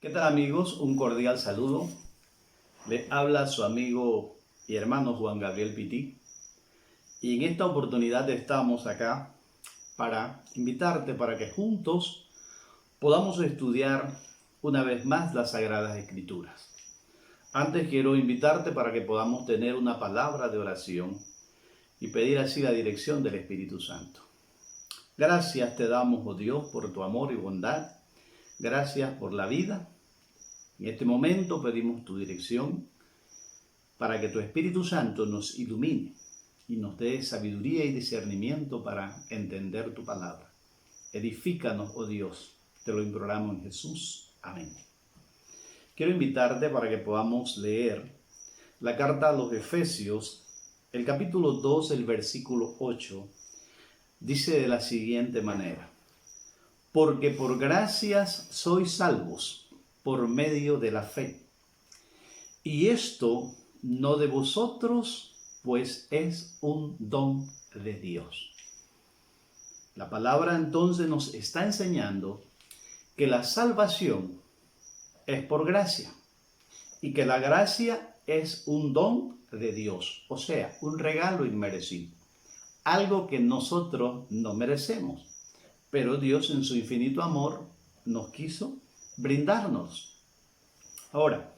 ¿Qué tal amigos? Un cordial saludo. Le habla su amigo y hermano Juan Gabriel Pití. Y en esta oportunidad estamos acá para invitarte para que juntos podamos estudiar una vez más las Sagradas Escrituras. Antes quiero invitarte para que podamos tener una palabra de oración y pedir así la dirección del Espíritu Santo. Gracias te damos, oh Dios, por tu amor y bondad. Gracias por la vida. En este momento pedimos tu dirección para que tu Espíritu Santo nos ilumine y nos dé sabiduría y discernimiento para entender tu palabra. Edifícanos, oh Dios, te lo imploramos en Jesús. Amén. Quiero invitarte para que podamos leer la carta a los Efesios, el capítulo 2, el versículo 8, dice de la siguiente manera: porque por gracias sois salvos por medio de la fe. Y esto no de vosotros, pues es un don de Dios. La palabra entonces nos está enseñando que la salvación es por gracia y que la gracia es un don de Dios, o sea, un regalo inmerecido, algo que nosotros no merecemos, pero Dios en su infinito amor nos quiso brindarnos. Ahora,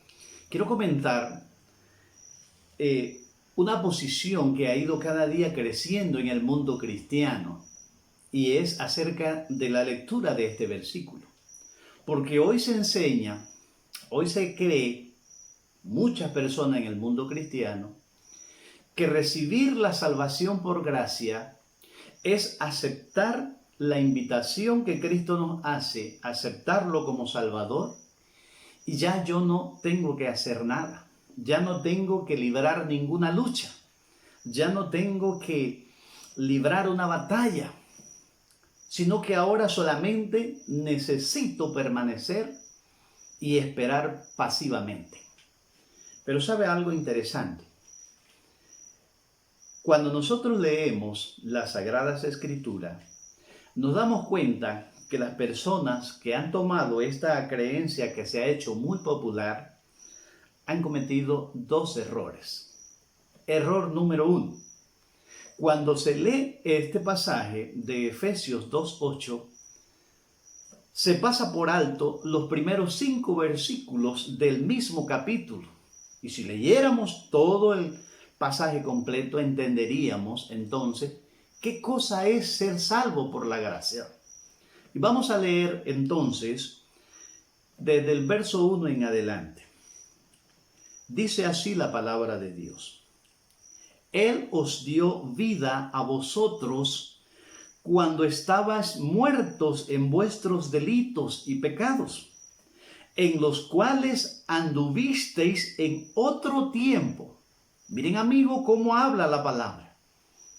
quiero comentar una posición que ha ido cada día creciendo en el mundo cristiano, y es acerca de la lectura de este versículo. Porque hoy se enseña, hoy se cree, muchas personas en el mundo cristiano, que recibir la salvación por gracia es aceptar la invitación que Cristo nos hace, aceptarlo como Salvador, y ya yo no tengo que hacer nada, ya no tengo que librar ninguna lucha, ya no tengo que librar una batalla, sino que ahora solamente necesito permanecer y esperar pasivamente. Pero ¿sabe algo interesante? Cuando nosotros leemos las Sagradas Escrituras, nos damos cuenta que las personas que han tomado esta creencia que se ha hecho muy popular han cometido dos errores. Error número 1. Cuando se lee este pasaje de Efesios 2:8, se pasa por alto los primeros 5 versículos del mismo capítulo. Y si leyéramos todo el pasaje completo, entenderíamos entonces qué cosa es ser salvo por la gracia. Y vamos a leer entonces desde el verso 1 en adelante. Dice así la palabra de Dios: Él os dio vida a vosotros cuando estabais muertos en vuestros delitos y pecados, en los cuales anduvisteis en otro tiempo. Miren, amigo, cómo habla la palabra.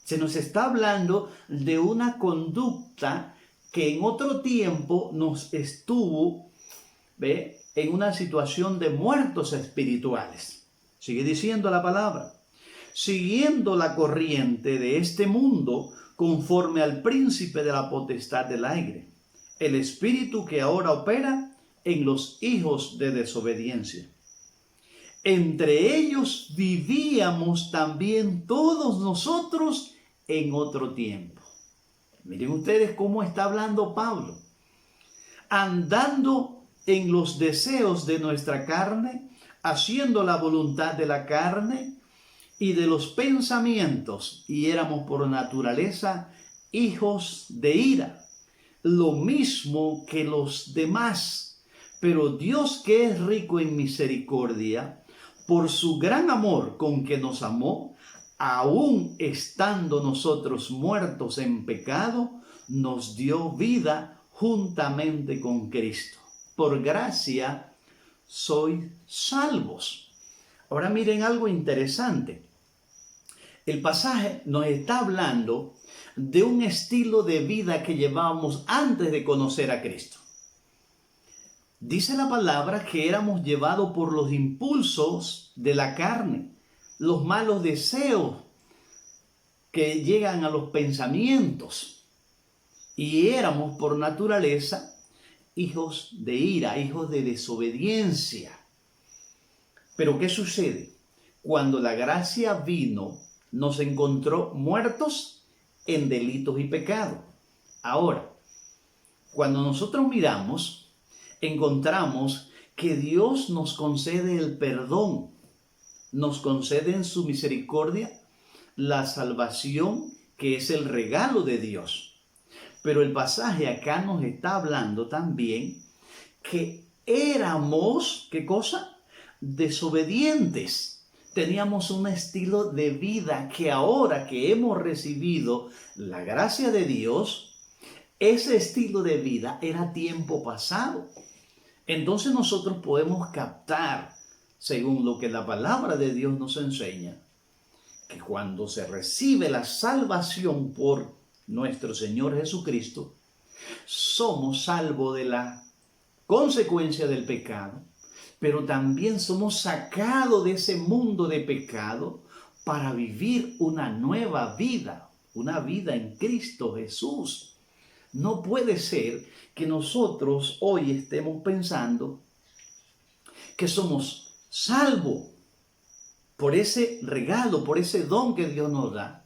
Se nos está hablando de una conducta que en otro tiempo nos estuvo, en una situación de muertos espirituales. Sigue diciendo la palabra: siguiendo la corriente de este mundo, conforme al príncipe de la potestad del aire, el espíritu que ahora opera en los hijos de desobediencia. Entre ellos vivíamos también todos nosotros en otro tiempo. Miren ustedes cómo está hablando Pablo. Andando en los deseos de nuestra carne, haciendo la voluntad de la carne y de los pensamientos, y éramos por naturaleza hijos de ira, lo mismo que los demás. Pero Dios, que es rico en misericordia, por su gran amor con que nos amó, aun estando nosotros muertos en pecado, nos dio vida juntamente con Cristo. Por gracia sois salvos. Ahora miren algo interesante. El pasaje nos está hablando de un estilo de vida que llevábamos antes de conocer a Cristo. Dice la palabra que éramos llevados por los impulsos de la carne, los malos deseos que llegan a los pensamientos, y éramos por naturaleza hijos de ira, hijos de desobediencia. Pero ¿qué sucede? Cuando la gracia vino, nos encontró muertos en delitos y pecados. Ahora, cuando nosotros miramos, encontramos que Dios nos concede el perdón, nos concede en su misericordia la salvación, que es el regalo de Dios. Pero el pasaje acá nos está hablando también que éramos, ¿qué cosa? Desobedientes. Teníamos un estilo de vida que ahora que hemos recibido la gracia de Dios, ese estilo de vida era tiempo pasado. Entonces nosotros podemos captar, según lo que la palabra de Dios nos enseña, que cuando se recibe la salvación por nuestro Señor Jesucristo, somos salvos de la consecuencia del pecado, pero también somos sacados de ese mundo de pecado para vivir una nueva vida, una vida en Cristo Jesús. No puede ser que nosotros hoy estemos pensando que somos salvos por ese regalo, por ese don que Dios nos da,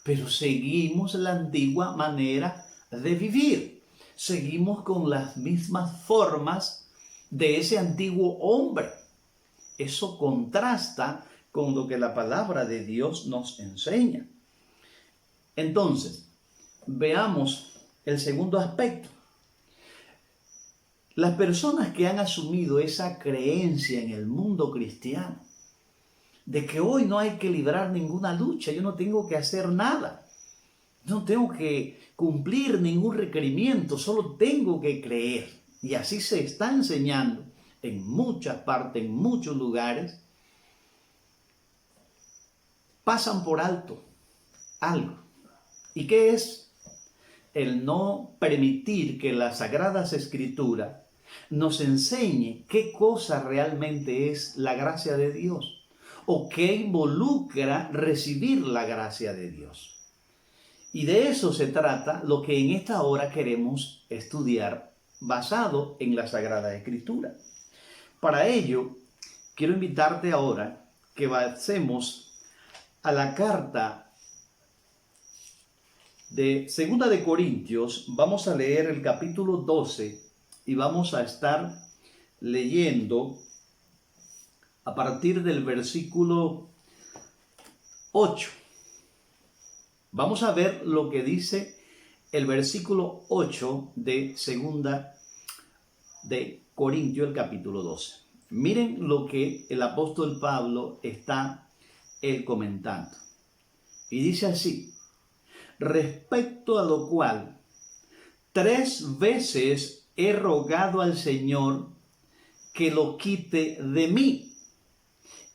pero seguimos la antigua manera de vivir. Seguimos con las mismas formas de ese antiguo hombre. Eso contrasta con lo que la palabra de Dios nos enseña. Entonces, veamos el segundo aspecto. Las personas que han asumido esa creencia en el mundo cristiano, de que hoy no hay que librar ninguna lucha, yo no tengo que hacer nada, no tengo que cumplir ningún requerimiento, solo tengo que creer. Y así se está enseñando en muchas partes, en muchos lugares. Pasan por alto algo. ¿Y qué es? El no permitir que las Sagradas Escrituras nos enseñe qué cosa realmente es la gracia de Dios o qué involucra recibir la gracia de Dios. Y de eso se trata lo que en esta hora queremos estudiar basado en la Sagrada Escritura. Para ello, quiero invitarte ahora que pasemos a la carta de 2 de Corintios. Vamos a leer el capítulo 12 y vamos a estar leyendo a partir del versículo 8. Vamos a ver lo que dice el versículo 8 de 2 de Corintios, el capítulo 12. Miren lo que el apóstol Pablo está comentando. Y dice así: respecto a lo cual 3 veces he rogado al Señor que lo quite de mí.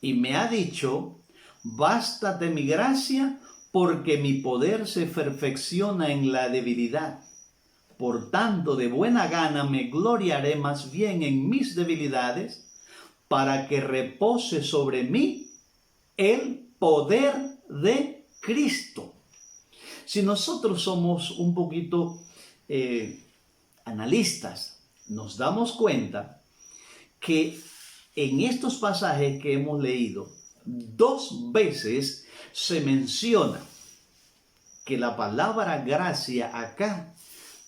Y me ha dicho: bástate mi gracia, porque mi poder se perfecciona en la debilidad. Por tanto, de buena gana me gloriaré más bien en mis debilidades, para que repose sobre mí el poder de Cristo. Si nosotros somos un poquito analistas, nos damos cuenta que en estos pasajes que hemos leído, 2 veces se menciona que la palabra gracia acá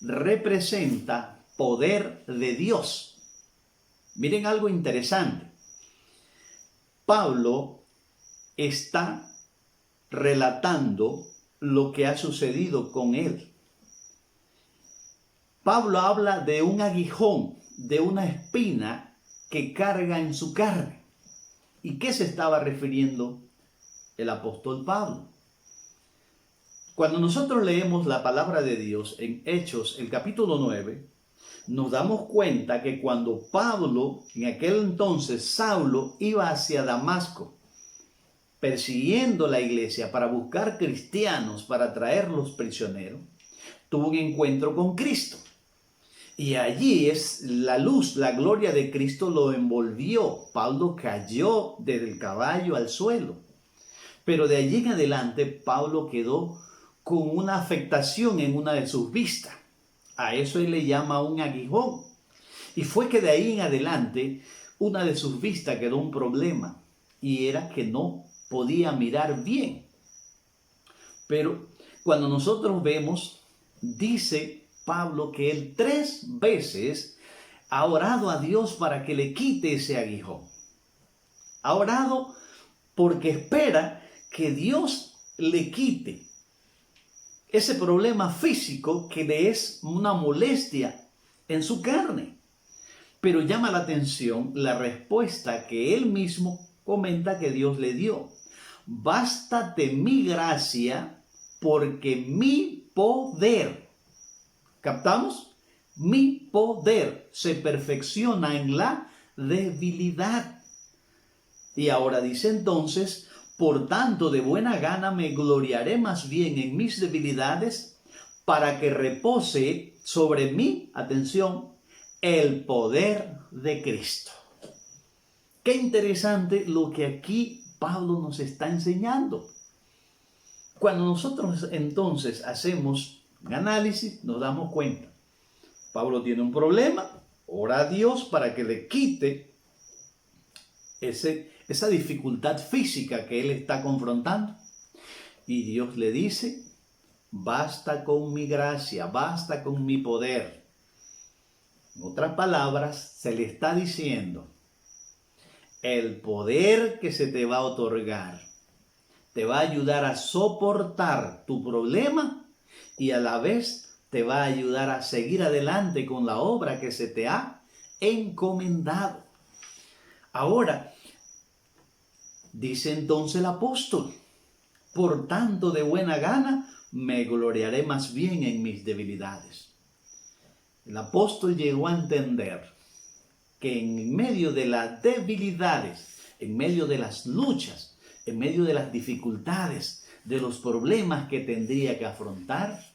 representa poder de Dios. Miren algo interesante. Pablo está relatando lo que ha sucedido con él. Pablo habla de un aguijón, de una espina que carga en su carne. ¿Y qué se estaba refiriendo el apóstol Pablo? Cuando nosotros leemos la palabra de Dios en Hechos, el capítulo 9, nos damos cuenta que cuando Pablo, en aquel entonces Saulo, iba hacia Damasco, persiguiendo la iglesia para buscar cristianos, para traerlos prisioneros, tuvo un encuentro con Cristo. Y allí es la luz, la gloria de Cristo lo envolvió. Pablo cayó desde el caballo al suelo. Pero de allí en adelante, Pablo quedó con una afectación en una de sus vistas. A eso él le llama un aguijón. Y fue que de ahí en adelante una de sus vistas quedó un problema y era que no podía mirar bien. Pero cuando nosotros vemos, dice Pablo que él 3 veces ha orado a Dios para que le quite ese aguijón. Ha orado porque espera que Dios le quite ese problema físico que le es una molestia en su carne. Pero llama la atención la respuesta que él mismo comenta que Dios le dio. Bástate mi gracia, porque mi poder, ¿captamos? Mi poder se perfecciona en la debilidad. Y ahora dice entonces, por tanto, de buena gana me gloriaré más bien en mis debilidades, para que repose sobre mí, atención, el poder de Cristo. Qué interesante lo que aquí Pablo nos está enseñando. Cuando nosotros entonces hacemos un análisis, nos damos cuenta. Pablo tiene un problema, ora a Dios para que le quite esa dificultad física que él está confrontando. Y Dios le dice, basta con mi gracia, basta con mi poder. En otras palabras, se le está diciendo, el poder que se te va a otorgar te va a ayudar a soportar tu problema y a la vez te va a ayudar a seguir adelante con la obra que se te ha encomendado. Ahora, dice entonces el apóstol, por tanto de buena gana me gloriaré más bien en mis debilidades. El apóstol llegó a entender que en medio de las debilidades, en medio de las luchas, en medio de las dificultades, de los problemas que tendría que afrontar,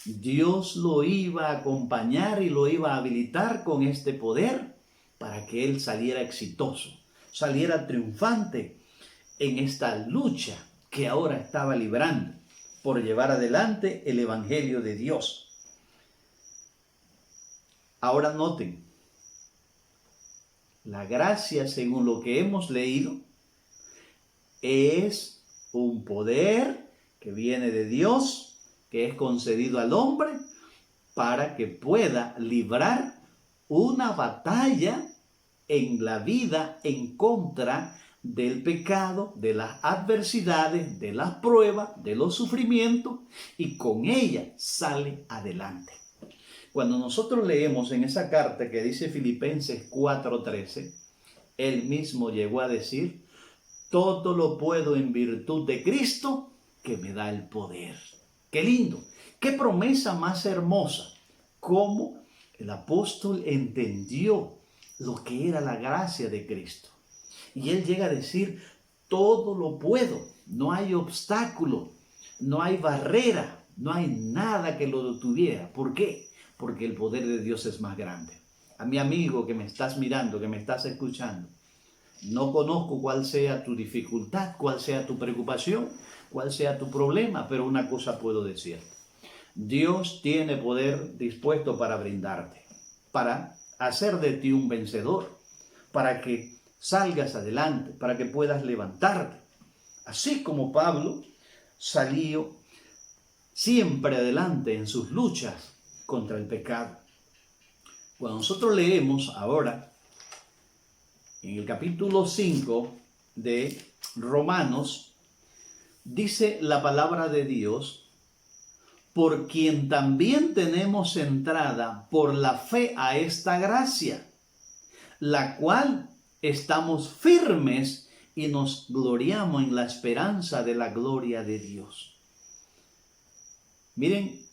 Dios lo iba a acompañar y lo iba a habilitar con este poder para que él saliera exitoso, saliera triunfante en esta lucha que ahora estaba librando por llevar adelante el Evangelio de Dios. Ahora noten, la gracia, según lo que hemos leído, es un poder que viene de Dios, que es concedido al hombre para que pueda librar una batalla en la vida en contra del pecado, de las adversidades, de las pruebas, de los sufrimientos, y con ella sale adelante. Cuando nosotros leemos en esa carta que dice Filipenses 4:13, él mismo llegó a decir, todo lo puedo en virtud de Cristo que me da el poder. ¡Qué lindo! ¡Qué promesa más hermosa! Cómo el apóstol entendió lo que era la gracia de Cristo. Y él llega a decir, todo lo puedo, no hay obstáculo, no hay barrera, no hay nada que lo detuviera. ¿Por qué? Porque el poder de Dios es más grande. A mi amigo que me estás mirando, que me estás escuchando, no conozco cuál sea tu dificultad, cuál sea tu preocupación, cuál sea tu problema, pero una cosa puedo decir. Dios tiene poder dispuesto para brindarte, para hacer de ti un vencedor, para que salgas adelante, para que puedas levantarte. Así como Pablo salió siempre adelante en sus luchas contra el pecado. Cuando nosotros leemos ahora en el capítulo 5 de Romanos, dice la palabra de Dios, por quien también tenemos entrada por la fe a esta gracia, la cual estamos firmes y nos gloriamos en la esperanza de la gloria de Dios. Miren,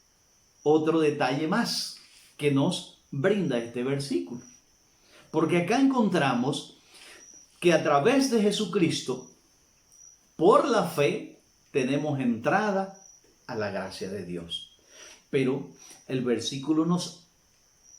otro detalle más que nos brinda este versículo. Porque acá encontramos que a través de Jesucristo, por la fe, tenemos entrada a la gracia de Dios. Pero el versículo nos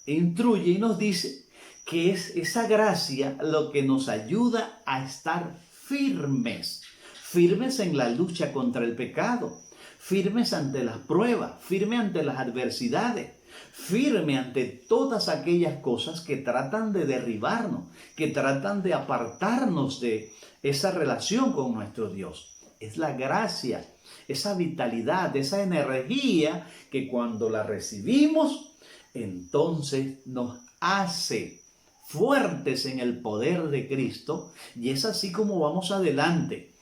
instruye y nos dice que es esa gracia lo que nos ayuda a estar firmes. Firmes en la lucha contra el pecado, firmes ante las pruebas, firmes ante las adversidades, firme ante todas aquellas cosas que tratan de derribarnos, que tratan de apartarnos de esa relación con nuestro Dios. Es la gracia, esa vitalidad, esa energía que cuando la recibimos, entonces nos hace fuertes en el poder de Cristo, y es así como vamos adelante,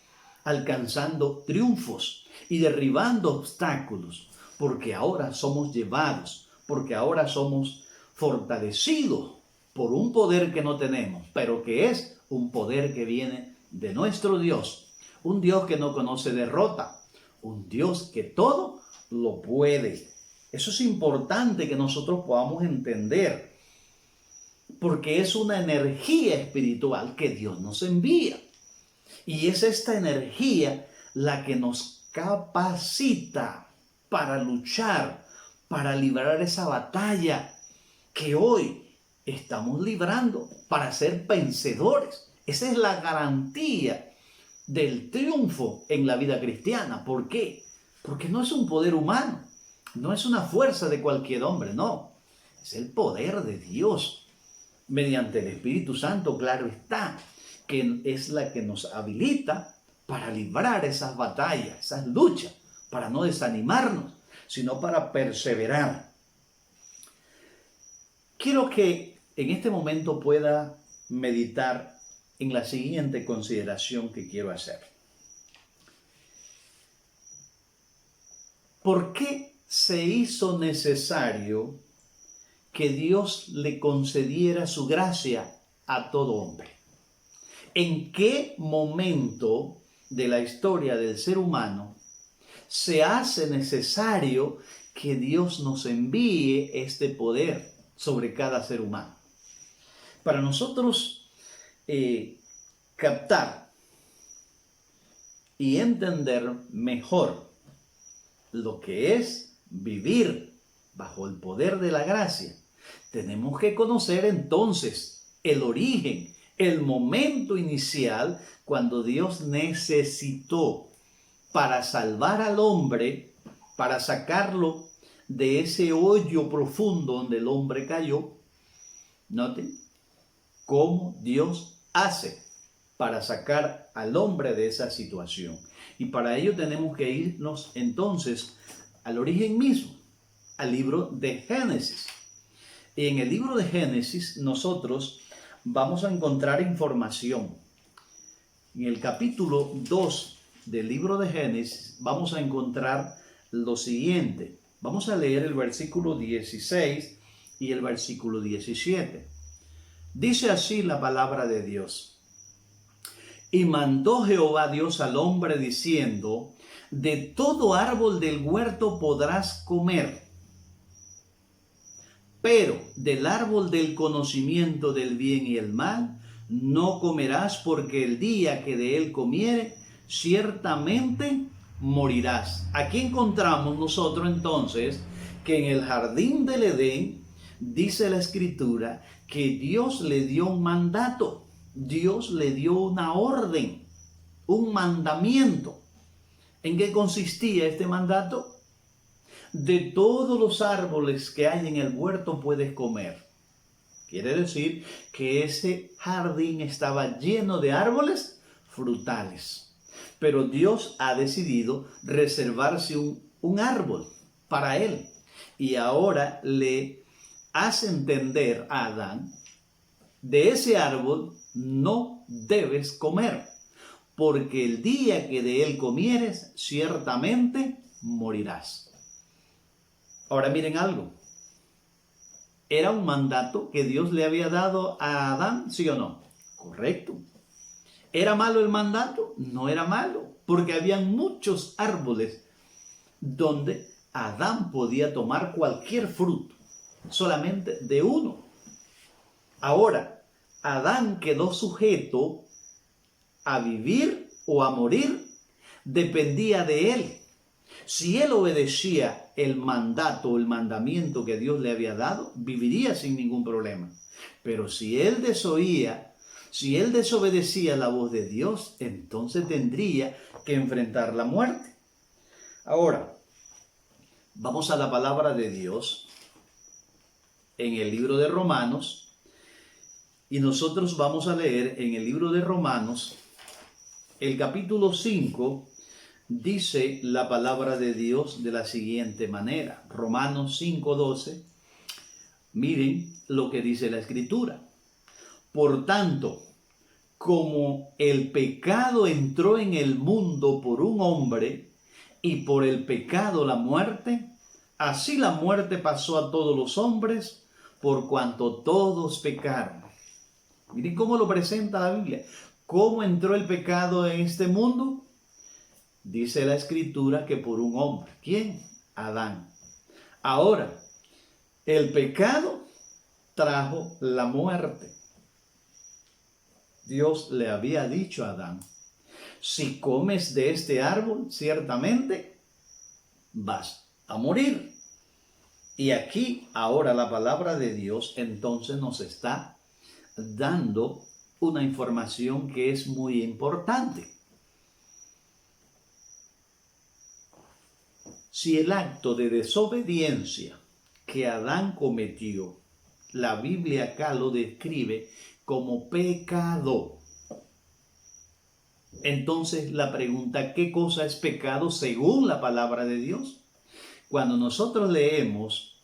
alcanzando triunfos y derribando obstáculos, porque ahora somos llevados, porque ahora somos fortalecidos por un poder que no tenemos, pero que es un poder que viene de nuestro Dios, un Dios que no conoce derrota, un Dios que todo lo puede. Eso es importante que nosotros podamos entender, porque es una energía espiritual que Dios nos envía. Y es esta energía la que nos capacita para luchar, para librar esa batalla que hoy estamos librando, para ser vencedores. Esa es la garantía del triunfo en la vida cristiana. ¿Por qué? Porque no es un poder humano, no es una fuerza de cualquier hombre, no. Es el poder de Dios, mediante el Espíritu Santo, claro está, que es la que nos habilita para librar esas batallas, esas luchas, para no desanimarnos, sino para perseverar. Quiero que en este momento pueda meditar en la siguiente consideración que quiero hacer. ¿Por qué se hizo necesario que Dios le concediera su gracia a todo hombre? ¿En qué momento de la historia del ser humano se hace necesario que Dios nos envíe este poder sobre cada ser humano? Para nosotros captar y entender mejor lo que es vivir bajo el poder de la gracia, tenemos que conocer entonces el origen, el momento inicial cuando Dios necesitó para salvar al hombre, para sacarlo de ese hoyo profundo donde el hombre cayó. Noten cómo Dios hace para sacar al hombre de esa situación. Y para ello tenemos que irnos entonces al origen mismo, al libro de Génesis. Y en el libro de Génesis nosotros vamos a encontrar información. En el capítulo 2 del libro de Génesis vamos a encontrar lo siguiente. Vamos a leer el versículo 16 y el versículo 17. Dice así la palabra de Dios. Y mandó Jehová Dios al hombre diciendo: de todo árbol del huerto podrás comer, pero del árbol del conocimiento del bien y el mal no comerás, porque el día que de él comiere, ciertamente morirás. Aquí encontramos nosotros entonces que en el jardín del Edén, dice la Escritura, que Dios le dio un mandato, Dios le dio una orden, un mandamiento. ¿En qué consistía este mandato? De todos los árboles que hay en el huerto puedes comer. Quiere decir que ese jardín estaba lleno de árboles frutales. Pero Dios ha decidido reservarse un árbol para él. Y ahora le hace entender a Adán: de ese árbol no debes comer, porque el día que de él comieres, ciertamente morirás. Ahora miren algo. ¿Era un mandato que Dios le había dado a Adán, sí o no? Correcto. ¿Era malo el mandato? No era malo, porque habían muchos árboles donde Adán podía tomar cualquier fruto, solamente de uno. Ahora, Adán quedó sujeto a vivir o a morir, dependía de él. Si él obedecía el mandato o el mandamiento que Dios le había dado, viviría sin ningún problema. Pero si él desobedecía la voz de Dios, entonces tendría que enfrentar la muerte. Ahora, vamos a la palabra de Dios en el libro de Romanos, y nosotros vamos a leer en el libro de Romanos, el capítulo 5, dice la palabra de Dios de la siguiente manera. Romanos 5:12, miren lo que dice la Escritura. Por tanto, como el pecado entró en el mundo por un hombre, y por el pecado la muerte, así la muerte pasó a todos los hombres, por cuanto todos pecaron. Miren cómo lo presenta la Biblia. ¿Cómo entró el pecado en este mundo? Dice la Escritura que por un hombre. ¿Quién? Adán. Ahora, el pecado trajo la muerte. Dios le había dicho a Adán: si comes de este árbol, ciertamente vas a morir. Y aquí ahora la palabra de Dios entonces nos está dando una información que es muy importante. Si el acto de desobediencia que Adán cometió, la Biblia acá lo describe como pecado. Entonces la pregunta, ¿qué cosa es pecado según la palabra de Dios? Cuando nosotros leemos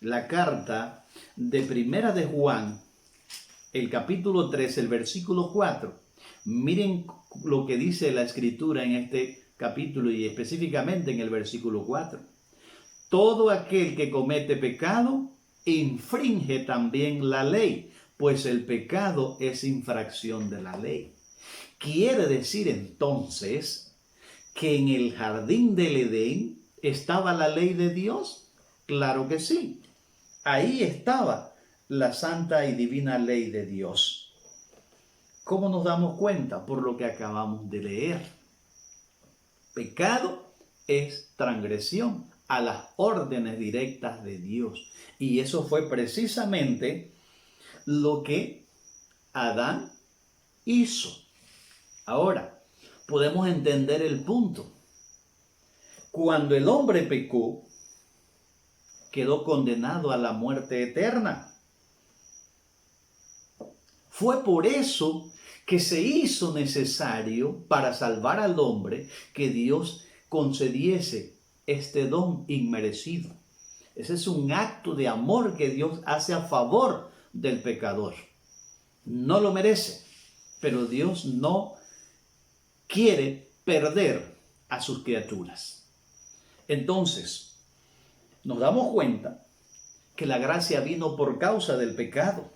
la carta de Primera de Juan, el capítulo 3, el versículo 4, miren lo que dice la Escritura en este capítulo y específicamente en el versículo 4. Todo aquel que comete pecado infringe también la ley, pues el pecado es infracción de la ley. Quiere decir entonces que en el jardín del Edén estaba la ley de Dios. Claro que sí. Ahí estaba la santa y divina ley de Dios. ¿Cómo nos damos cuenta? Por lo que acabamos de leer. Pecado es transgresión a las órdenes directas de Dios. Y eso fue precisamente lo que Adán hizo. Ahora, podemos entender el punto. Cuando el hombre pecó, quedó condenado a la muerte eterna. Fue por eso que se hizo necesario, para salvar al hombre, que Dios concediese este don inmerecido. Ese es un acto de amor que Dios hace a favor del pecador. No lo merece, pero Dios no quiere perder a sus criaturas. Entonces, nos damos cuenta que la gracia vino por causa del pecado.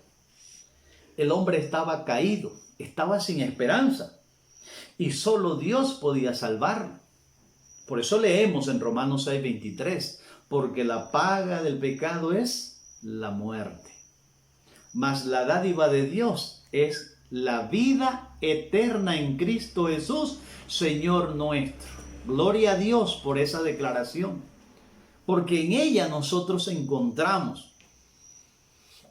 El hombre estaba caído, estaba sin esperanza, y solo Dios podía salvarlo. Por eso leemos en Romanos 6:23, porque la paga del pecado es la muerte, mas la dádiva de Dios es la vida eterna en Cristo Jesús, Señor nuestro. Gloria a Dios por esa declaración, porque en ella nosotros encontramos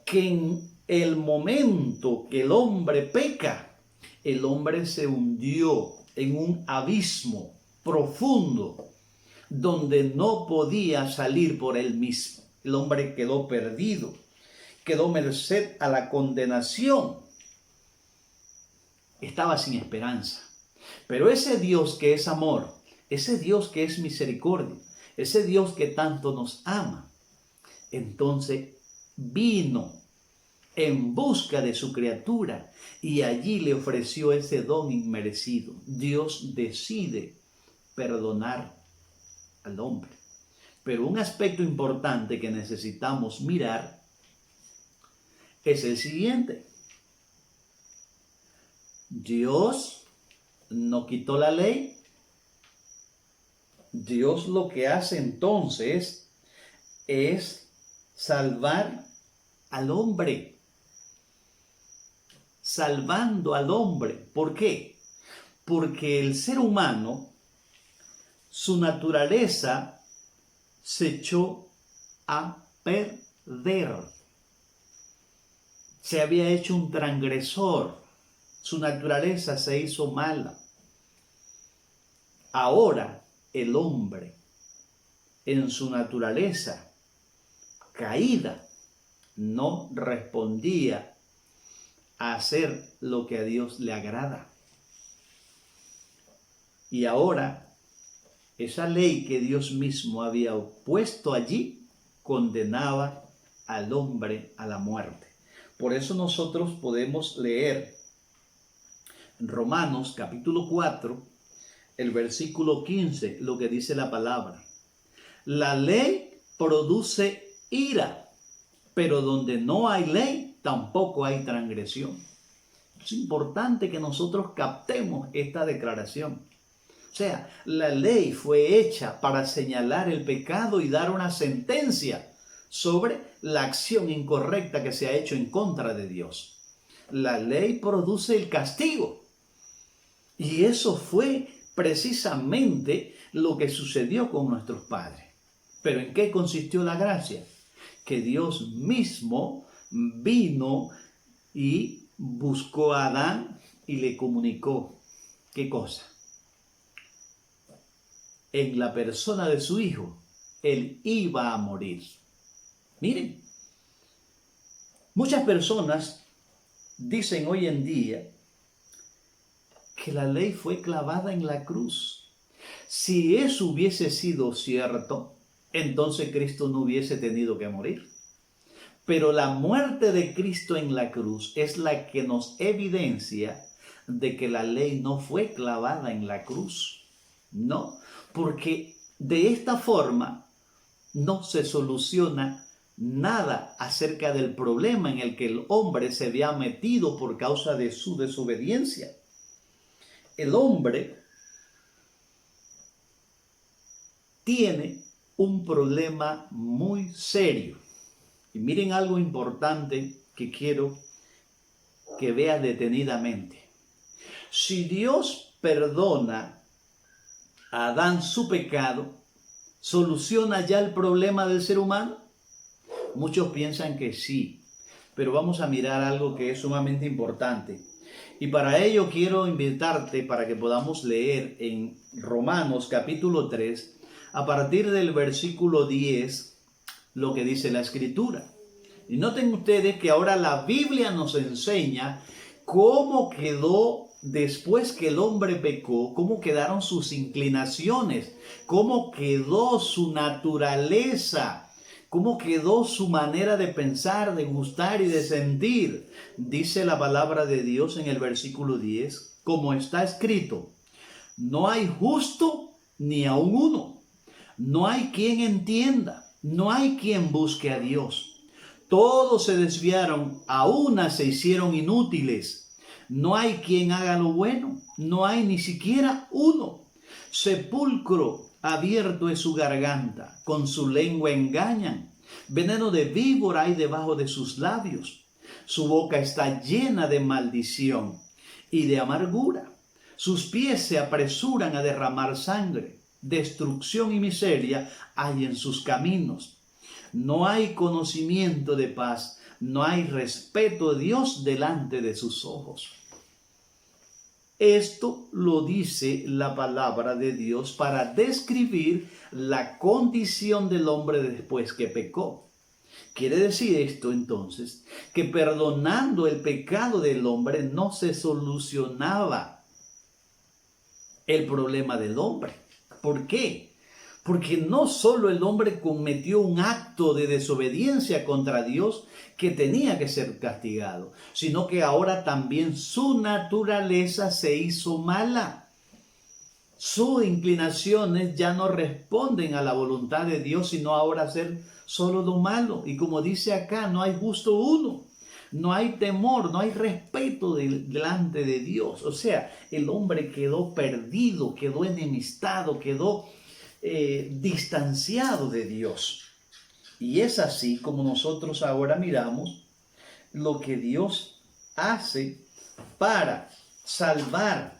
que en el momento que el hombre peca, el hombre se hundió en un abismo profundo donde no podía salir por él mismo. El hombre quedó perdido, quedó merced a la condenación. Estaba sin esperanza. Pero ese Dios que es amor, ese Dios que es misericordia, ese Dios que tanto nos ama, entonces vino en busca de su criatura y allí le ofreció ese don inmerecido. Dios decide perdonar al hombre. Pero un aspecto importante que necesitamos mirar es el siguiente. Dios no quitó la ley. Dios lo que hace entonces es salvar al hombre. Salvando al hombre. ¿Por qué? Porque el ser humano, su naturaleza se echó a perder. Se había hecho un transgresor. Su naturaleza se hizo mala. Ahora el hombre, en su naturaleza caída, no respondía a hacer lo que a Dios le agrada. Y ahora, esa ley que Dios mismo había puesto allí condenaba al hombre a la muerte. Por eso nosotros podemos leer en Romanos capítulo 4, el versículo 15, lo que dice la palabra. La ley produce ira, pero donde no hay ley, tampoco hay transgresión. Es importante que nosotros captemos esta declaración. O sea, la ley fue hecha para señalar el pecado y dar una sentencia sobre la acción incorrecta que se ha hecho en contra de Dios. La ley produce el castigo. Y eso fue precisamente lo que sucedió con nuestros padres. ¿Pero en qué consistió la gracia? Que Dios mismo vino y buscó a Adán y le comunicó. ¿Qué cosa? En la persona de su hijo, él iba a morir. Miren, muchas personas dicen hoy en día que la ley fue clavada en la cruz. Si eso hubiese sido cierto, entonces Cristo no hubiese tenido que morir. Pero la muerte de Cristo en la cruz es la que nos evidencia de que la ley no fue clavada en la cruz. No, porque de esta forma no se soluciona nada acerca del problema en el que el hombre se había metido por causa de su desobediencia. El hombre tiene un problema muy serio. Y miren algo importante que quiero que vean detenidamente. Si Dios perdona a Adán su pecado, ¿soluciona ya el problema del ser humano? Muchos piensan que sí, pero vamos a mirar algo que es sumamente importante. Y para ello quiero invitarte para que podamos leer en Romanos capítulo 3, a partir del versículo 10, lo que dice la Escritura. Y noten ustedes que ahora la Biblia nos enseña cómo quedó después que el hombre pecó, cómo quedaron sus inclinaciones, cómo quedó su naturaleza, cómo quedó su manera de pensar, de gustar y de sentir. Dice la palabra de Dios en el versículo 10, como está escrito, no hay justo ni aun uno, no hay quien entienda, no hay quien busque a Dios. Todos se desviaron, a una se hicieron inútiles. No hay quien haga lo bueno, no hay ni siquiera uno. Sepulcro abierto es su garganta, con su lengua engañan. Veneno de víbora hay debajo de sus labios. Su boca está llena de maldición y de amargura. Sus pies se apresuran a derramar sangre. Destrucción y miseria hay en sus caminos. No hay conocimiento de paz, no hay respeto de Dios delante de sus ojos. Esto lo dice la palabra de Dios para describir la condición del hombre después que pecó. Quiere decir esto entonces que perdonando el pecado del hombre no se solucionaba el problema del hombre. ¿Por qué? Porque no solo el hombre cometió un acto de desobediencia contra Dios que tenía que ser castigado, sino que ahora también su naturaleza se hizo mala. Sus inclinaciones ya no responden a la voluntad de Dios, sino ahora hacer solo lo malo. Y como dice acá, no hay justo uno. No hay temor, no hay respeto delante de Dios. O sea, el hombre quedó perdido, quedó enemistado, quedó distanciado de Dios. Y es así como nosotros ahora miramos lo que Dios hace para salvar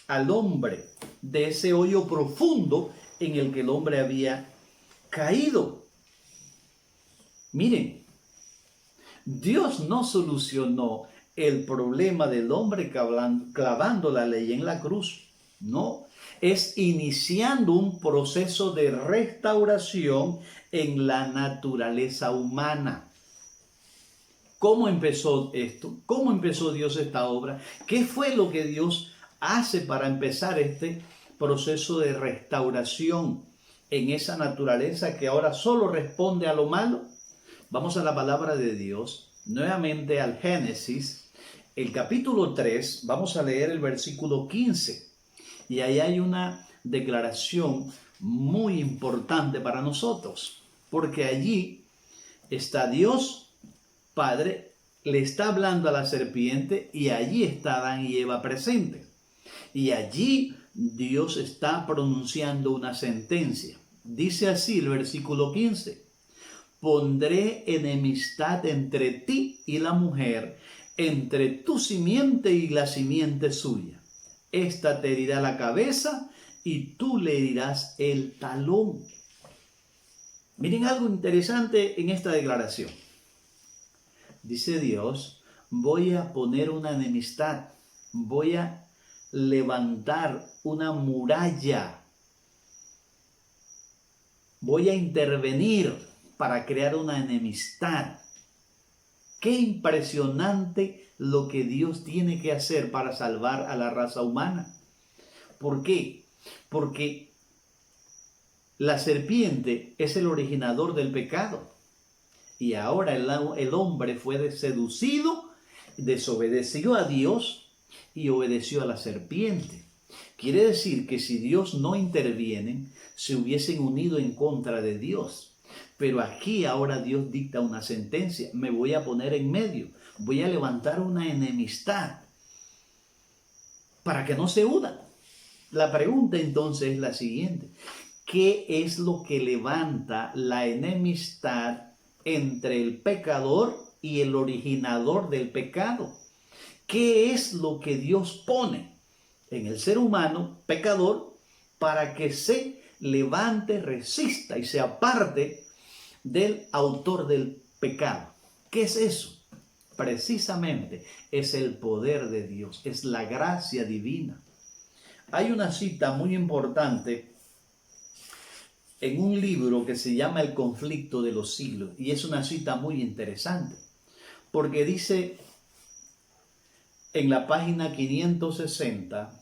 al hombre de ese hoyo profundo en el que el hombre había caído. Miren, Dios no solucionó el problema del hombre clavando la ley en la cruz. No, es iniciando un proceso de restauración en la naturaleza humana. ¿Cómo empezó esto? ¿Cómo empezó Dios esta obra? ¿Qué fue lo que Dios hace para empezar este proceso de restauración en esa naturaleza que ahora solo responde a lo malo? Vamos a la palabra de Dios, nuevamente al Génesis, el capítulo 3, vamos a leer el versículo 15. Y ahí hay una declaración muy importante para nosotros, porque allí está Dios Padre, le está hablando a la serpiente y allí está Adán y Eva presentes. Y allí Dios está pronunciando una sentencia. Dice así el versículo 15: pondré enemistad entre ti y la mujer, entre tu simiente y la simiente suya. Esta te herirá la cabeza y tú le herirás el talón. Miren algo interesante en esta declaración. Dice Dios, voy a poner una enemistad, voy a levantar una muralla, voy a intervenir para crear una enemistad. Qué impresionante lo que Dios tiene que hacer para salvar a la raza humana. ¿Por qué? Porque la serpiente es el originador del pecado. Y ahora el hombre fue seducido, desobedeció a Dios y obedeció a la serpiente. Quiere decir que si Dios no interviene, se hubiesen unido en contra de Dios. Pero aquí ahora Dios dicta una sentencia. Me voy a poner en medio. Voy a levantar una enemistad para que no se unan. La pregunta entonces es la siguiente. ¿Qué es lo que levanta la enemistad entre el pecador y el originador del pecado? ¿Qué es lo que Dios pone en el ser humano pecador para que se levante, resista y se aparte del autor del pecado? ¿Qué es eso? Precisamente es el poder de Dios, es la gracia divina. Hay una cita muy importante en un libro que se llama El conflicto de los siglos, y es una cita muy interesante, porque dice en la página 560,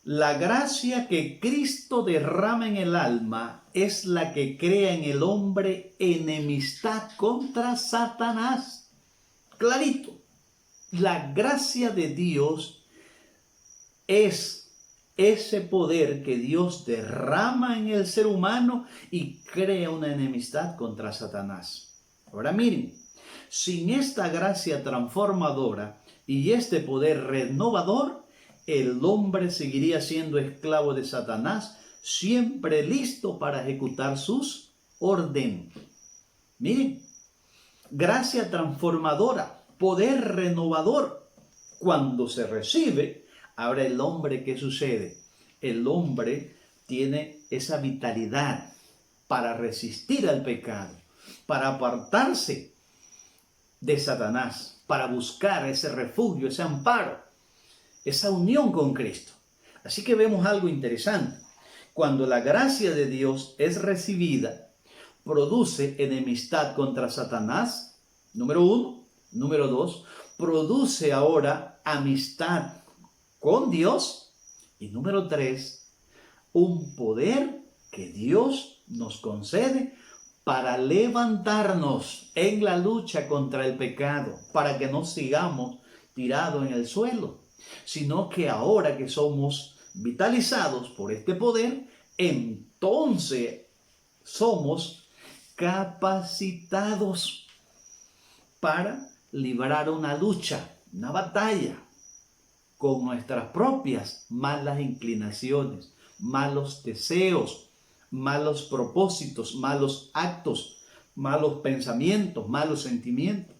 la gracia que Cristo derrama en el alma es la que crea en el hombre enemistad contra Satanás. Clarito, la gracia de Dios es ese poder que Dios derrama en el ser humano y crea una enemistad contra Satanás. Ahora miren, sin esta gracia transformadora y este poder renovador, el hombre seguiría siendo esclavo de Satanás, siempre listo para ejecutar sus órdenes. Miren, gracia transformadora, poder renovador. Cuando se recibe, ahora el hombre, ¿qué sucede? El hombre tiene esa vitalidad para resistir al pecado, para apartarse de Satanás, para buscar ese refugio, ese amparo, esa unión con Cristo. Así que vemos algo interesante. Cuando la gracia de Dios es recibida, produce enemistad contra Satanás, número 1. Número 2, produce ahora amistad con Dios. Y número 3, un poder que Dios nos concede para levantarnos en la lucha contra el pecado, para que no sigamos tirados en el suelo, sino que ahora que somos vitalizados por este poder, entonces somos capacitados para librar una lucha, una batalla con nuestras propias malas inclinaciones, malos deseos, malos propósitos, malos actos, malos pensamientos, malos sentimientos.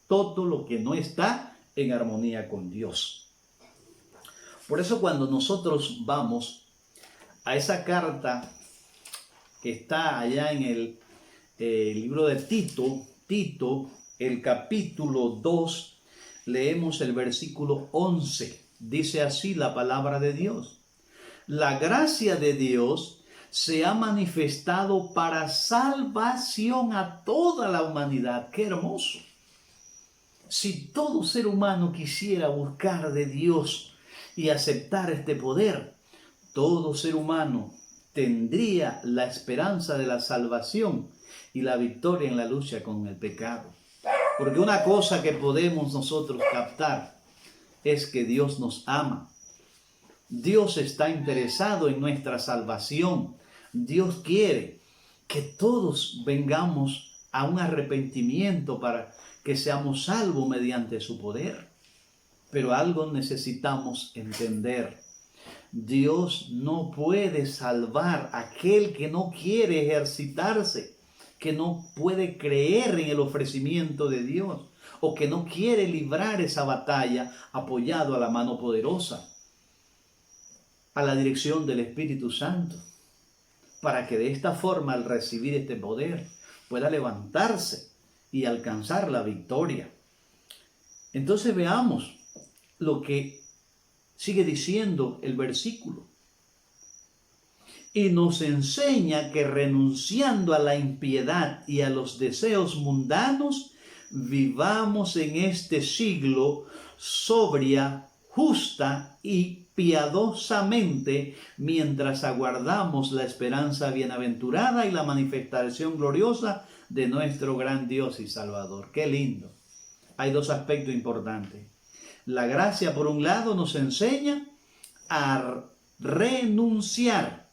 Todo lo que no está en armonía con Dios. Por eso cuando nosotros vamos a esa carta que está allá en el libro de Tito, el capítulo 2, leemos el versículo 11. Dice así la palabra de Dios. La gracia de Dios se ha manifestado para salvación a toda la humanidad. ¡Qué hermoso! Si todo ser humano quisiera buscar de Dios y aceptar este poder, todo ser humano tendría la esperanza de la salvación y la victoria en la lucha con el pecado. Porque una cosa que podemos nosotros captar es que Dios nos ama. Dios está interesado en nuestra salvación. Dios quiere que todos vengamos a un arrepentimiento para que seamos salvos mediante su poder. Pero algo necesitamos entender. Dios no puede salvar a aquel que no quiere ejercitarse, que no puede creer en el ofrecimiento de Dios o que no quiere librar esa batalla apoyado a la mano poderosa, a la dirección del Espíritu Santo, para que de esta forma, al recibir este poder, pueda levantarse y alcanzar la victoria. Entonces veamos lo que sigue diciendo el versículo. Y nos enseña que renunciando a la impiedad y a los deseos mundanos, vivamos en este siglo sobria, justa y piadosamente, mientras aguardamos la esperanza bienaventurada y la manifestación gloriosa de nuestro gran Dios y Salvador. ¡Qué lindo! Hay dos aspectos importantes. La gracia, por un lado, nos enseña a renunciar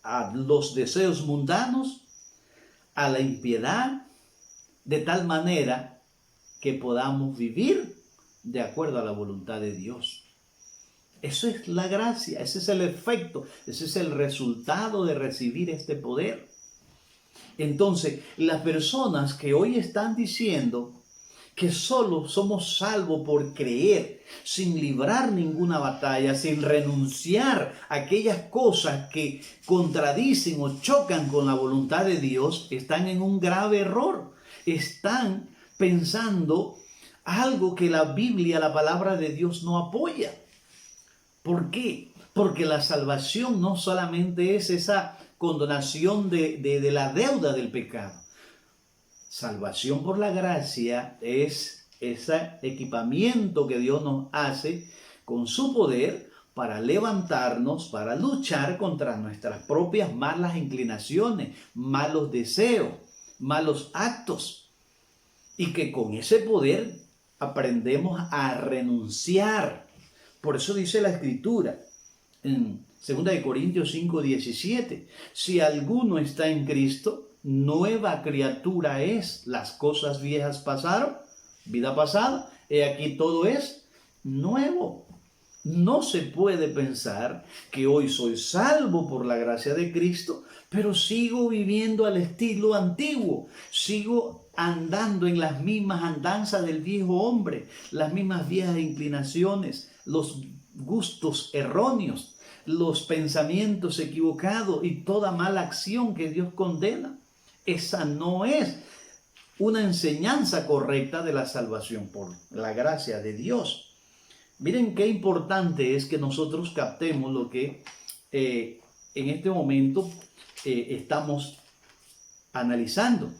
a los deseos mundanos, a la impiedad, de tal manera que podamos vivir de acuerdo a la voluntad de Dios. Eso es la gracia, ese es el efecto, ese es el resultado de recibir este poder. Entonces, las personas que hoy están diciendo que solo somos salvos por creer, sin librar ninguna batalla, sin renunciar a aquellas cosas que contradicen o chocan con la voluntad de Dios, están en un grave error. Están pensando algo que la Biblia, la palabra de Dios, no apoya. ¿Por qué? Porque la salvación no solamente es esa condonación de la deuda del pecado. Salvación por la gracia es ese equipamiento que Dios nos hace con su poder para levantarnos, para luchar contra nuestras propias malas inclinaciones, malos deseos, malos actos. Y que con ese poder aprendemos a renunciar. Por eso dice la Escritura en 2 Corintios 5:17, si alguno está en Cristo, nueva criatura es, las cosas viejas pasaron, vida pasada, he aquí todo es nuevo. No se puede pensar que hoy soy salvo por la gracia de Cristo, pero sigo viviendo al estilo antiguo, sigo andando en las mismas andanzas del viejo hombre, las mismas viejas inclinaciones, los gustos erróneos, los pensamientos equivocados y toda mala acción que Dios condena. Esa no es una enseñanza correcta de la salvación por la gracia de Dios. Miren qué importante es que nosotros captemos lo que en este momento estamos analizando.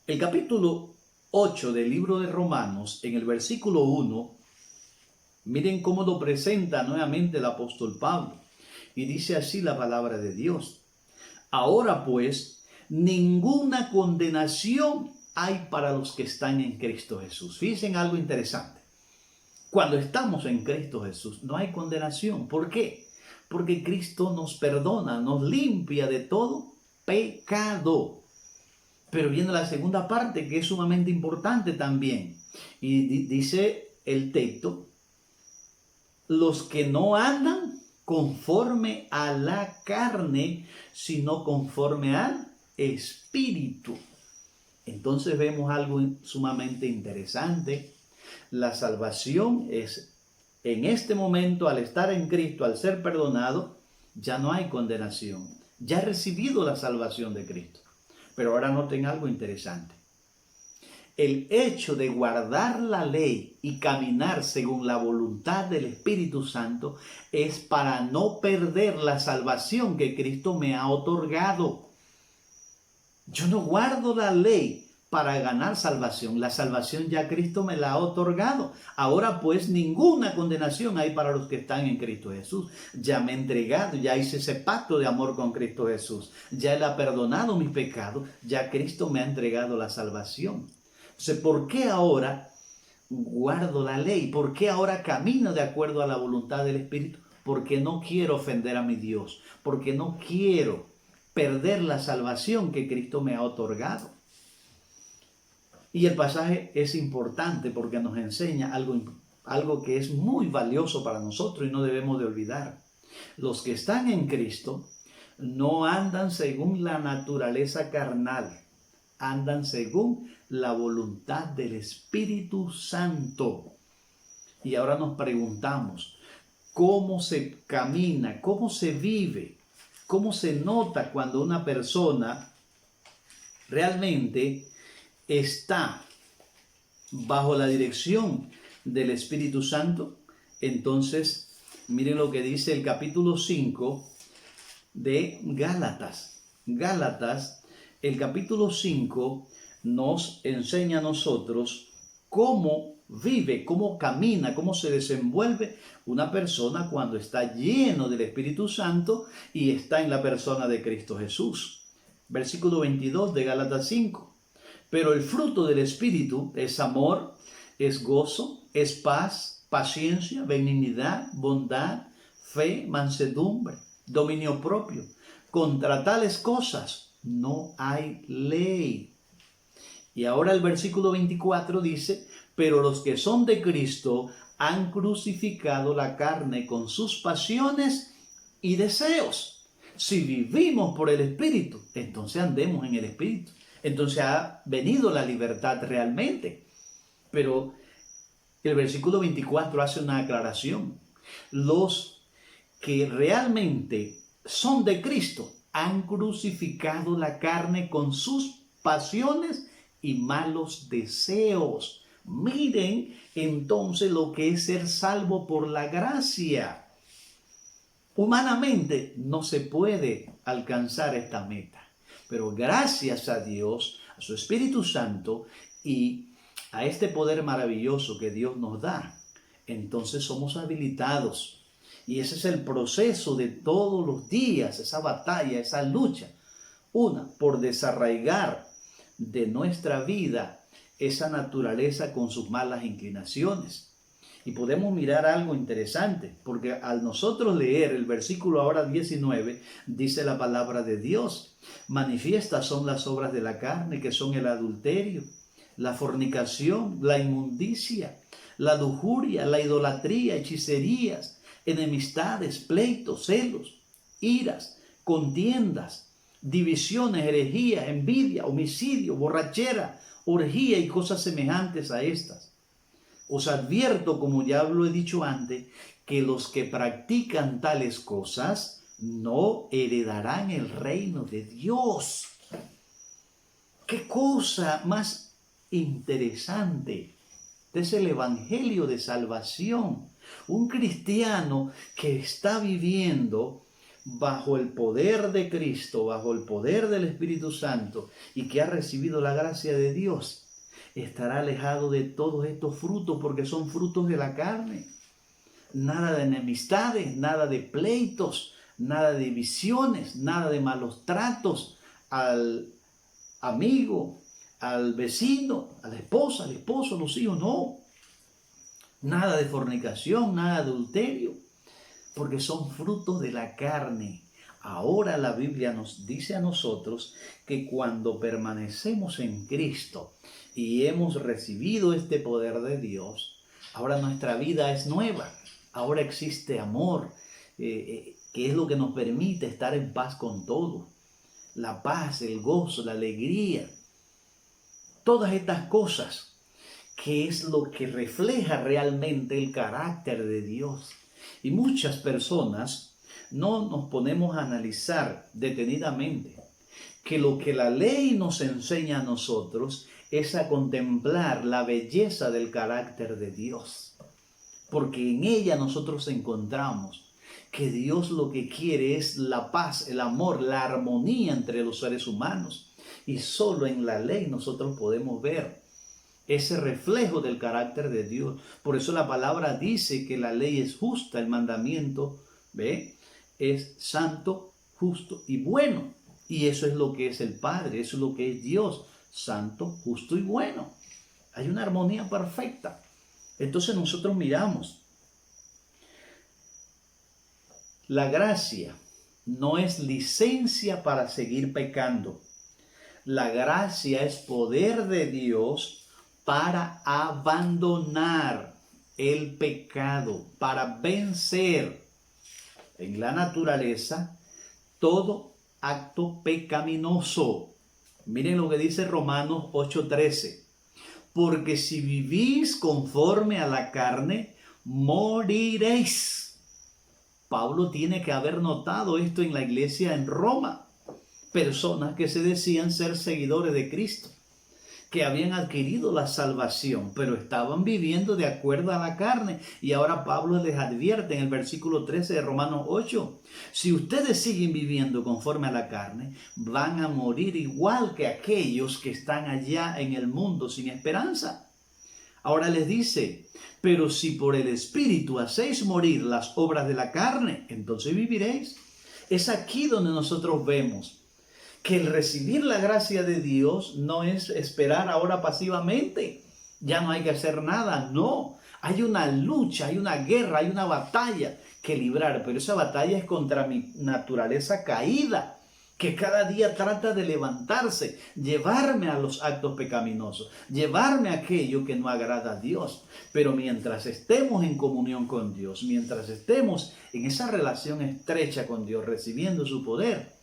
El capítulo 8 del libro de Romanos, en el versículo 1, miren cómo lo presenta nuevamente el apóstol Pablo. Y dice así la palabra de Dios. Ahora pues, ninguna condenación hay para los que están en Cristo Jesús. Fíjense algo interesante. Cuando estamos en Cristo Jesús, no hay condenación. ¿Por qué? Porque Cristo nos perdona, nos limpia de todo pecado. Pero viene la segunda parte, que es sumamente importante también. Y dice el texto, los que no andan conforme a la carne, sino conforme al Espíritu. Entonces vemos algo sumamente interesante. La salvación es, en este momento, al estar en Cristo, al ser perdonado, ya no hay condenación. Ya he recibido la salvación de Cristo. Pero ahora noten algo interesante. El hecho de guardar la ley y caminar según la voluntad del Espíritu Santo es para no perder la salvación que Cristo me ha otorgado. Yo no guardo la ley para ganar salvación. La salvación ya Cristo me la ha otorgado. Ahora pues ninguna condenación hay para los que están en Cristo Jesús. Ya me he entregado, ya hice ese pacto de amor con Cristo Jesús. Ya Él ha perdonado mis pecados. Ya Cristo me ha entregado la salvación. Entonces, ¿por qué ahora guardo la ley? ¿Por qué ahora camino de acuerdo a la voluntad del Espíritu? Porque no quiero ofender a mi Dios. Porque no quiero perder la salvación que Cristo me ha otorgado. Y el pasaje es importante porque nos enseña algo que es muy valioso para nosotros y no debemos de olvidar. Los que están en Cristo no andan según la naturaleza carnal, andan según la voluntad del Espíritu Santo. Y ahora nos preguntamos, ¿cómo se camina? ¿Cómo se vive? ¿Cómo se nota cuando una persona realmente está bajo la dirección del Espíritu Santo? Entonces, miren lo que dice el capítulo 5 de Gálatas. Gálatas, el capítulo 5 nos enseña a nosotros cómo vive, cómo camina, cómo se desenvuelve una persona cuando está lleno del Espíritu Santo y está en la persona de Cristo Jesús. Versículo 22 de Gálatas 5. Pero el fruto del Espíritu es amor, es gozo, es paz, paciencia, benignidad, bondad, fe, mansedumbre, dominio propio. Contra tales cosas no hay ley. Y ahora el versículo 24 dice, pero los que son de Cristo han crucificado la carne con sus pasiones y deseos. Si vivimos por el Espíritu, entonces andemos en el Espíritu. Entonces ha venido la libertad realmente. Pero el versículo 24 hace una aclaración. Los que realmente son de Cristo han crucificado la carne con sus pasiones y malos deseos. Miren entonces lo que es ser salvo por la gracia. Humanamente no se puede alcanzar esta meta. Pero gracias a Dios, a su Espíritu Santo y a este poder maravilloso que Dios nos da, entonces somos habilitados. Y ese es el proceso de todos los días, esa batalla, esa lucha. Una, por desarraigar de nuestra vida esa naturaleza con sus malas inclinaciones. Y podemos mirar algo interesante, porque al nosotros leer el versículo ahora 19, dice la palabra de Dios, manifiestas son las obras de la carne, que son el adulterio, la fornicación, la inmundicia, la lujuria, la idolatría, hechicerías, enemistades, pleitos, celos, iras, contiendas, divisiones, herejías, envidia, homicidio, borrachera, orgía y cosas semejantes a estas. Os advierto, como ya lo he dicho antes, que los que practican tales cosas no heredarán el reino de Dios. ¡Qué cosa más interesante! Es el evangelio de salvación. Un cristiano que está viviendo bajo el poder de Cristo, bajo el poder del Espíritu Santo y que ha recibido la gracia de Dios, estará alejado de todos estos frutos porque son frutos de la carne. Nada de enemistades, nada de pleitos, nada de divisiones, nada de malos tratos al amigo, al vecino, a la esposa, al esposo, a los hijos, no. Nada de fornicación, nada de adulterio, porque son frutos de la carne. Ahora la Biblia nos dice a nosotros que cuando permanecemos en Cristo y hemos recibido este poder de Dios, ahora nuestra vida es nueva. Ahora existe amor, que es lo que nos permite estar en paz con todo. La paz, el gozo, la alegría. Todas estas cosas que es lo que refleja realmente el carácter de Dios. Y muchas personas no nos ponemos a analizar detenidamente que lo que la ley nos enseña a nosotros es a contemplar la belleza del carácter de Dios. Porque en ella nosotros encontramos que Dios lo que quiere es la paz, el amor, la armonía entre los seres humanos. Y solo en la ley nosotros podemos ver ese reflejo del carácter de Dios. Por eso la palabra dice que la ley es justa, el mandamiento, ¿ve?, es santo, justo y bueno. Y eso es lo que es el Padre, eso es lo que es Dios, santo, justo y bueno. Hay una armonía perfecta. Entonces nosotros miramos, la gracia no es licencia para seguir pecando. La gracia es poder de Dios para abandonar el pecado, para vencer en la naturaleza todo acto pecaminoso. Miren lo que dice Romanos 8:13. Porque si vivís conforme a la carne, moriréis. Pablo tiene que haber notado esto en la iglesia en Roma. Personas que se decían ser seguidores de Cristo, que habían adquirido la salvación, pero estaban viviendo de acuerdo a la carne. Y ahora Pablo les advierte en el versículo 13 de Romanos 8, si ustedes siguen viviendo conforme a la carne, van a morir igual que aquellos que están allá en el mundo sin esperanza. Ahora les dice, pero si por el Espíritu hacéis morir las obras de la carne, entonces viviréis. Es aquí donde nosotros vemos que el recibir la gracia de Dios no es esperar ahora pasivamente. Ya no hay que hacer nada. No, hay una lucha, hay una guerra, hay una batalla que librar. Pero esa batalla es contra mi naturaleza caída, que cada día trata de levantarse, llevarme a los actos pecaminosos, llevarme a aquello que no agrada a Dios. Pero mientras estemos en comunión con Dios, mientras estemos en esa relación estrecha con Dios, recibiendo su poder,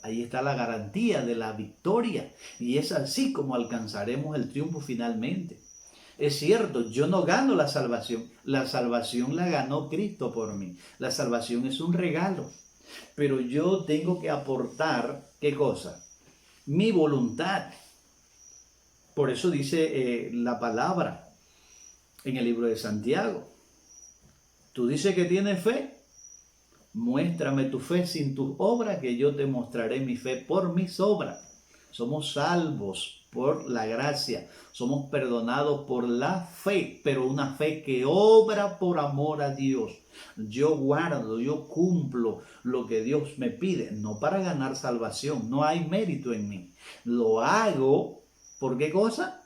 ahí está la garantía de la victoria, y es así como alcanzaremos el triunfo finalmente. Es cierto, yo no gano la salvación la ganó Cristo por mí. La salvación es un regalo, pero yo tengo que aportar, ¿qué cosa? Mi voluntad. Por eso dice la palabra en el libro de Santiago. Tú dices que tienes fe. Muéstrame tu fe sin tus obras, que yo te mostraré mi fe por mis obras. Somos salvos por la gracia, somos perdonados por la fe, pero una fe que obra por amor a Dios. Yo guardo, yo cumplo lo que Dios me pide, no para ganar salvación, no hay mérito en mí. Lo hago, ¿por qué cosa?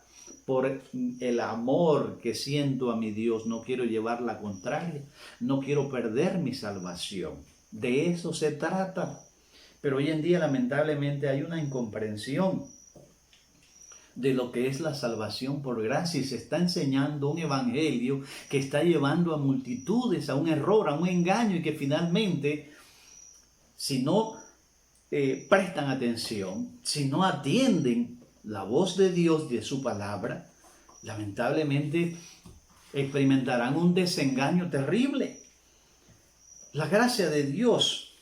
Por el amor que siento a mi Dios. No quiero llevar la contraria, no quiero perder mi salvación. De eso se trata. Pero hoy en día lamentablemente hay una incomprensión de lo que es la salvación por gracia, y se está enseñando un evangelio que está llevando a multitudes a un error, a un engaño, y que finalmente, si no prestan atención, si no atienden la voz de Dios, de su palabra, lamentablemente experimentarán un desengaño terrible. La gracia de Dios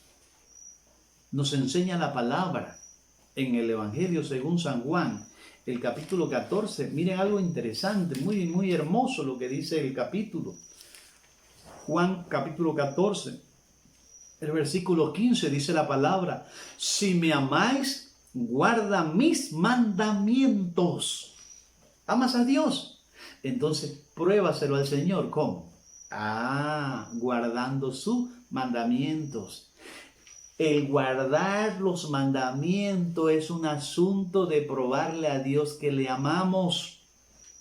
nos enseña la palabra en el Evangelio según San Juan, el capítulo 14. Miren algo interesante, muy, muy hermoso lo que dice el capítulo. Juan capítulo 14, el versículo 15 dice la palabra, si me amáis, guarda mis mandamientos. ¿Amas a Dios? Entonces pruébaselo al Señor. ¿Cómo? Guardando sus mandamientos. El guardar los mandamientos es un asunto de probarle a Dios que le amamos.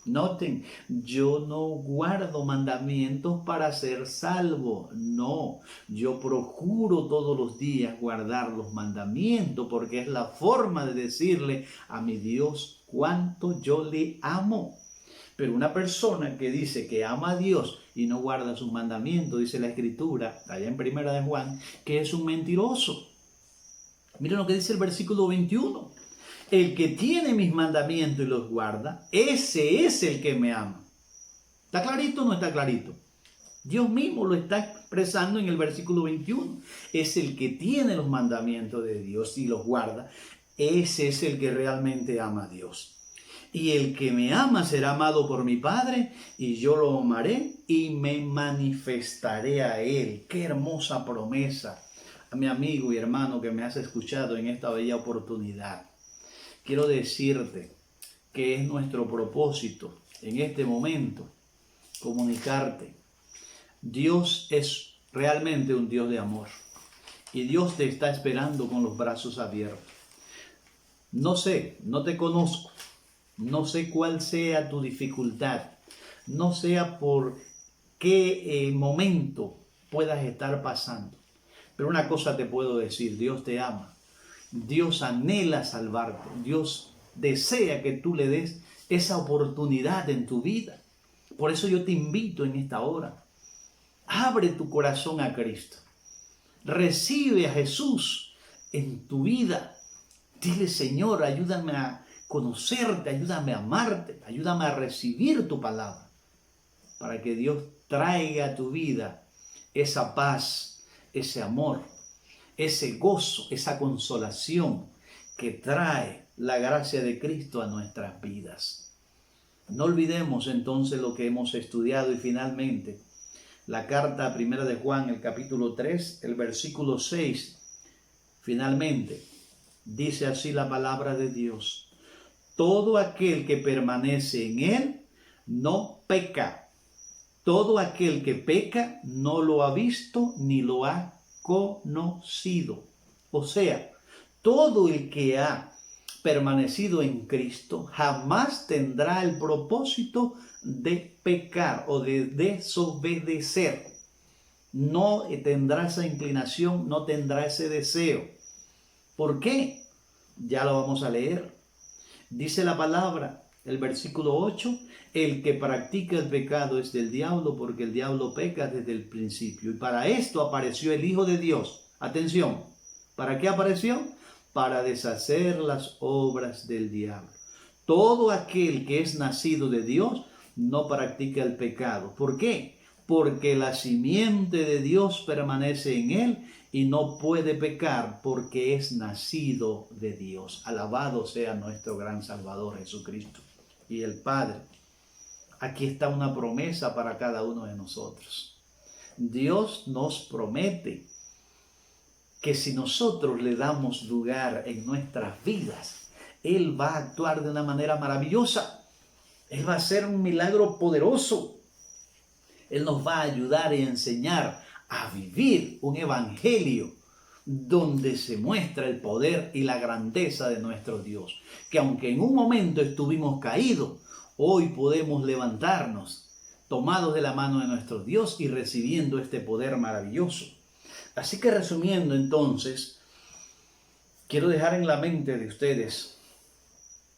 Noten, yo no guardo mandamientos para ser salvo. No, yo procuro todos los días guardar los mandamientos, porque es la forma de decirle a mi Dios cuánto yo le amo. Pero una persona que dice que ama a Dios y no guarda sus mandamientos, dice la Escritura, allá en Primera de Juan, que es un mentiroso. Miren lo que dice el versículo 21. El que tiene mis mandamientos y los guarda, ese es el que me ama. ¿Está clarito o no está clarito? Dios mismo lo está expresando en el versículo 21. Es el que tiene los mandamientos de Dios y los guarda. Ese es el que realmente ama a Dios. Y el que me ama será amado por mi Padre, y yo lo amaré y me manifestaré a él. Qué hermosa promesa. A mi amigo y hermano que me has escuchado en esta bella oportunidad, quiero decirte que es nuestro propósito en este momento comunicarte. Dios es realmente un Dios de amor y Dios te está esperando con los brazos abiertos. No sé, no te conozco, no sé cuál sea tu dificultad, no sé por qué momento puedas estar pasando, pero una cosa te puedo decir: Dios te ama, Dios anhela salvarte, Dios desea que tú le des esa oportunidad en tu vida. Por eso yo te invito en esta hora: abre tu corazón a Cristo, recibe a Jesús en tu vida. Dile: Señor, ayúdame a conocerte, ayúdame a amarte, ayúdame a recibir tu palabra, para que Dios traiga a tu vida esa paz, ese amor, ese gozo, esa consolación que trae la gracia de Cristo a nuestras vidas. No olvidemos entonces lo que hemos estudiado y finalmente la carta primera de Juan, el capítulo 3, el versículo 6, finalmente dice así la palabra de Dios: todo aquel que permanece en él no peca. Todo aquel que peca no lo ha visto ni lo ha conocido. O sea, todo el que ha permanecido en Cristo jamás tendrá el propósito de pecar o de desobedecer. No tendrá esa inclinación, no tendrá ese deseo. ¿Por qué? Ya lo vamos a leer. Dice la palabra, el versículo 8: el que practica el pecado es del diablo, porque el diablo peca desde el principio. Y para esto apareció el Hijo de Dios. Atención, ¿para qué apareció? Para deshacer las obras del diablo. Todo aquel que es nacido de Dios no practica el pecado. ¿Por qué? Porque la simiente de Dios permanece en él y no puede pecar porque es nacido de Dios. Alabado sea nuestro gran Salvador Jesucristo y el Padre. Aquí está una promesa para cada uno de nosotros. Dios nos promete que si nosotros le damos lugar en nuestras vidas, Él va a actuar de una manera maravillosa. Él va a hacer un milagro poderoso. Él nos va a ayudar y enseñar a vivir un evangelio donde se muestra el poder y la grandeza de nuestro Dios. Que aunque en un momento estuvimos caídos, hoy podemos levantarnos tomados de la mano de nuestro Dios y recibiendo este poder maravilloso. Así que resumiendo entonces, quiero dejar en la mente de ustedes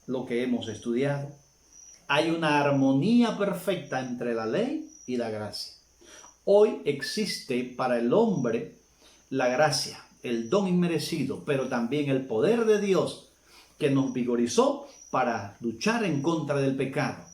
lo que hemos estudiado. Hay una armonía perfecta entre la ley y la gracia. Hoy existe para el hombre la gracia, el don inmerecido, pero también el poder de Dios que nos vigorizó para luchar en contra del pecado.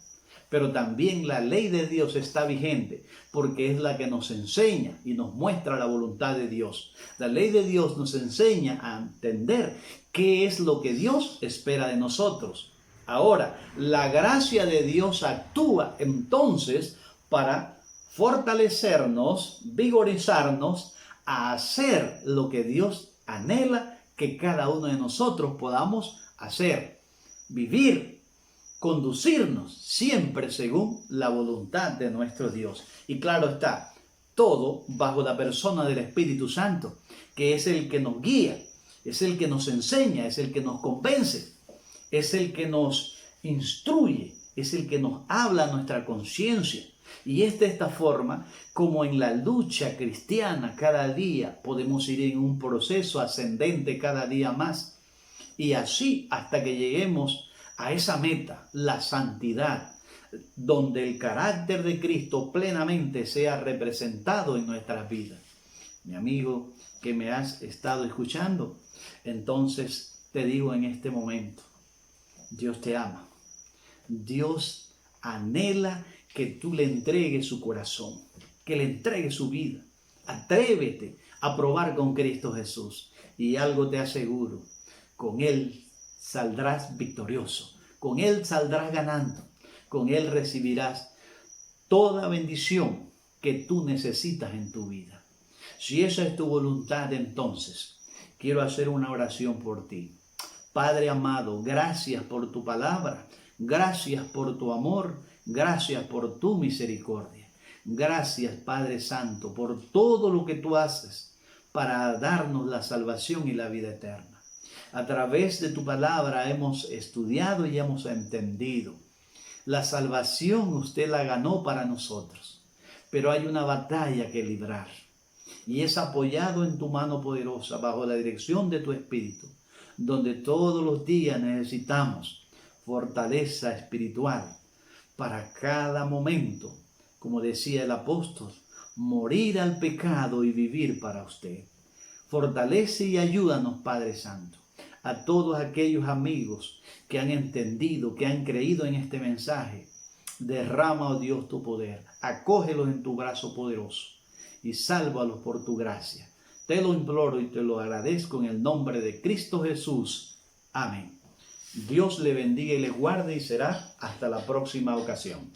Pero también la ley de Dios está vigente porque es la que nos enseña y nos muestra la voluntad de Dios. La ley de Dios nos enseña a entender qué es lo que Dios espera de nosotros. Ahora, la gracia de Dios actúa entonces para fortalecernos, vigorizarnos a hacer lo que Dios anhela que cada uno de nosotros podamos hacer, vivir, conducirnos siempre según la voluntad de nuestro Dios. Y claro está, todo bajo la persona del Espíritu Santo, que es el que nos guía, es el que nos enseña, es el que nos convence, es el que nos instruye, es el que nos habla a nuestra conciencia. Y es de esta forma como en la lucha cristiana cada día podemos ir en un proceso ascendente cada día más. Y así hasta que lleguemos a esa meta, la santidad, donde el carácter de Cristo plenamente sea representado en nuestras vidas. Mi amigo que me has estado escuchando, entonces te digo en este momento, Dios te ama. Dios anhela que tú le entregues su corazón, que le entregues su vida. Atrévete a probar con Cristo Jesús y algo te aseguro, con Él saldrás victorioso, Con Él saldrás ganando. Con Él recibirás toda bendición que tú necesitas en tu vida. Si esa es tu voluntad, entonces quiero hacer una oración por ti. Padre amado, gracias por tu palabra, gracias por tu amor, gracias por tu misericordia. Gracias, Padre Santo, por todo lo que tú haces para darnos la salvación y la vida eterna. A través de tu palabra hemos estudiado y hemos entendido. La salvación usted la ganó para nosotros, pero hay una batalla que librar. Y es apoyado en tu mano poderosa, bajo la dirección de tu Espíritu, donde todos los días necesitamos fortaleza espiritual para cada momento, como decía el apóstol, morir al pecado y vivir para usted. Fortalece y ayúdanos, Padre Santo, a todos aquellos amigos que han entendido, que han creído en este mensaje. Derrama, oh Dios, tu poder, acógelos en tu brazo poderoso y sálvalos por tu gracia. Te lo imploro y te lo agradezco en el nombre de Cristo Jesús. Amén. Dios le bendiga y le guarde y será hasta la próxima ocasión.